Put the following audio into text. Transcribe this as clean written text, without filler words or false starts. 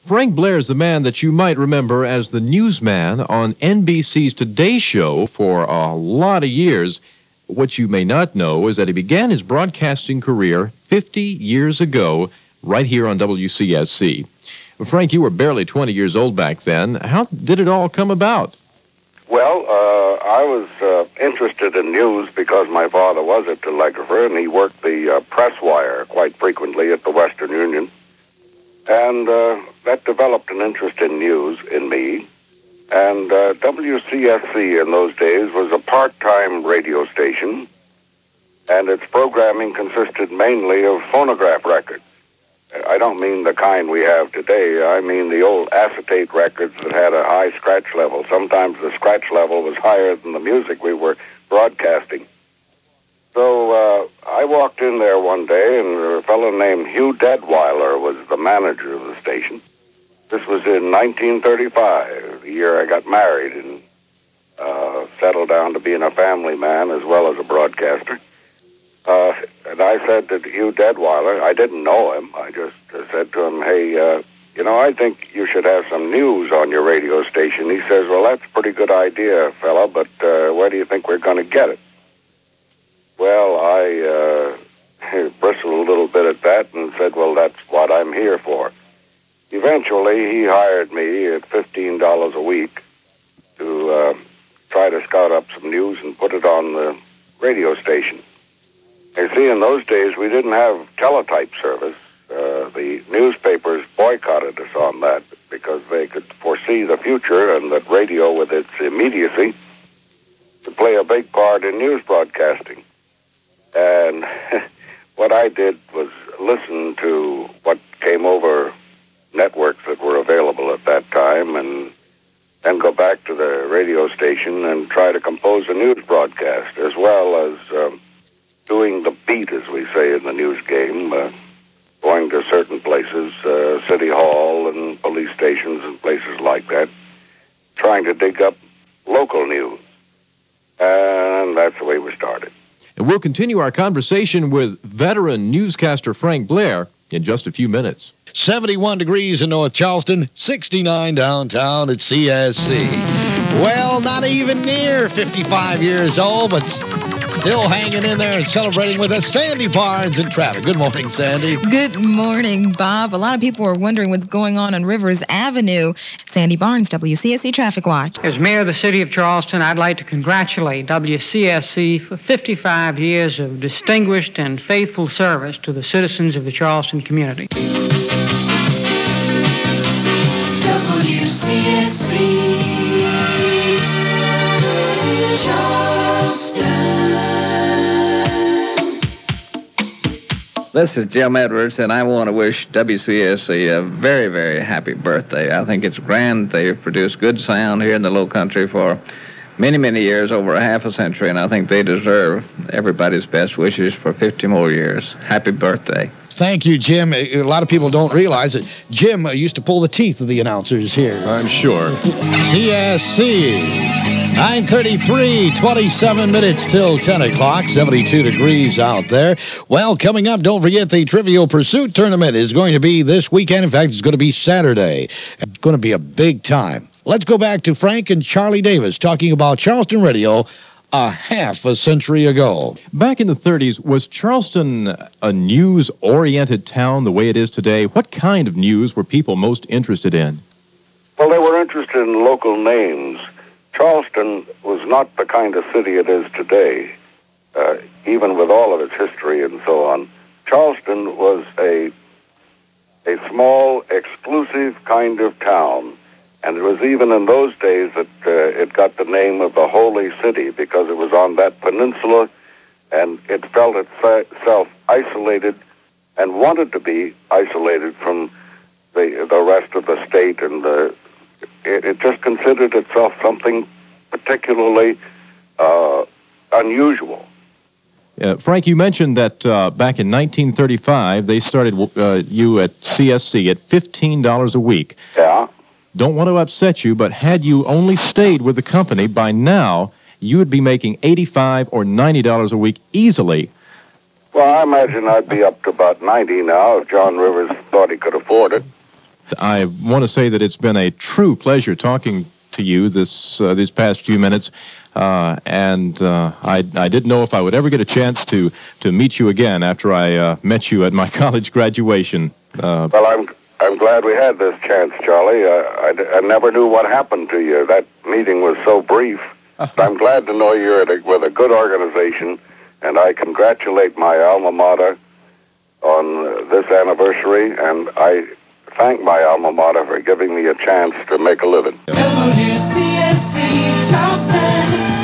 Frank Blair is the man that you might remember as the newsman on NBC's Today Show for a lot of years. What you may not know is that he began his broadcasting career 50 years ago right here on WCSC. Frank, you were barely 20 years old back then. How did it all come about? Well, I was interested in news because my father was a telegrapher, and he worked the press wire quite frequently at the Western Union. And that developed an interest in news in me. And WCSC in those days was a part-time radio station, and its programming consisted mainly of phonograph records. I don't mean the kind we have today. I mean the old acetate records that had a high scratch level. Sometimes the scratch level was higher than the music we were broadcasting. So I walked in there one day, and a fellow named Hugh Deadweiler was the manager of the station. This was in 1935, the year I got married and settled down to being a family man as well as a broadcaster. And I said to Hugh Deadweiler, I didn't know him, I just said to him, hey, I think you should have some news on your radio station. He says, well, that's a pretty good idea, fella, but where do you think we're going to get it? Well, I bristled a little bit at that and said, well, that's what I'm here for. Eventually, he hired me at $15 a week to try to scout up some news and put it on the radio station. You see, in those days, we didn't have teletype service. The newspapers boycotted us on that because they could foresee the future and that radio, with its immediacy, could play a big part in news broadcasting. And what I did was listen to what came over networks that were available at that time, and then go back to the radio station and try to compose a news broadcast, as well as doing the beat, as we say in the news game, going to certain places, City Hall and police stations and places like that, trying to dig up local news. And that's the way we started. And we'll continue our conversation with veteran newscaster Frank Blair in just a few minutes. 71 degrees in North Charleston, 69 downtown at CSC. Well, not even near 55 years old, but still hanging in there and celebrating with us, Sandy Barnes in traffic. Good morning, Sandy. Good morning, Bob. A lot of people are wondering what's going on Rivers Avenue. Sandy Barnes, WCSC Traffic Watch. As mayor of the city of Charleston, I'd like to congratulate WCSC for 55 years of distinguished and faithful service to the citizens of the Charleston community. WCSC Charleston. This is Jim Edwards, and I want to wish WCSC a very, very happy birthday. I think it's grand. They've produced good sound here in the Low Country for many, many years, over a half a century, and I think they deserve everybody's best wishes for 50 more years. Happy birthday. Thank you, Jim. A lot of people don't realize that Jim used to pull the teeth of the announcers here. I'm sure. CSC. 9:33, 27 minutes till 10 o'clock, 72 degrees out there. Well, coming up, don't forget the Trivial Pursuit Tournament is going to be this weekend. In fact, it's going to be Saturday. It's going to be a big time. Let's go back to Frank and Charlie Davis talking about Charleston radio a half a century ago. Back in the 30s, was Charleston a news-oriented town the way it is today? What kind of news were people most interested in? Well, they were interested in local names. Charleston was not the kind of city it is today, even with all of its history and so on. Charleston was a small, exclusive kind of town, and it was even in those days that it got the name of the Holy City, because it was on that peninsula, and it felt itself isolated and wanted to be isolated from the rest of the state, and it just considered itself something particularly unusual. Frank, you mentioned that back in 1935, they started you at CSC at $15 a week. Yeah. Don't want to upset you, but had you only stayed with the company, by now, you would be making $85 or $90 a week easily. Well, I imagine I'd be up to about 90 now if John Rivers thought he could afford it. I want to say that it's been a true pleasure talking to you these past few minutes, and I didn't know if I would ever get a chance to meet you again after I met you at my college graduation. Well, I'm glad we had this chance, Charlie. I never knew what happened to you. That meeting was so brief. But I'm glad to know you're with a good organization, and I congratulate my alma mater on this anniversary, and I thank my alma mater for giving me a chance to make a living. WCSC Charleston.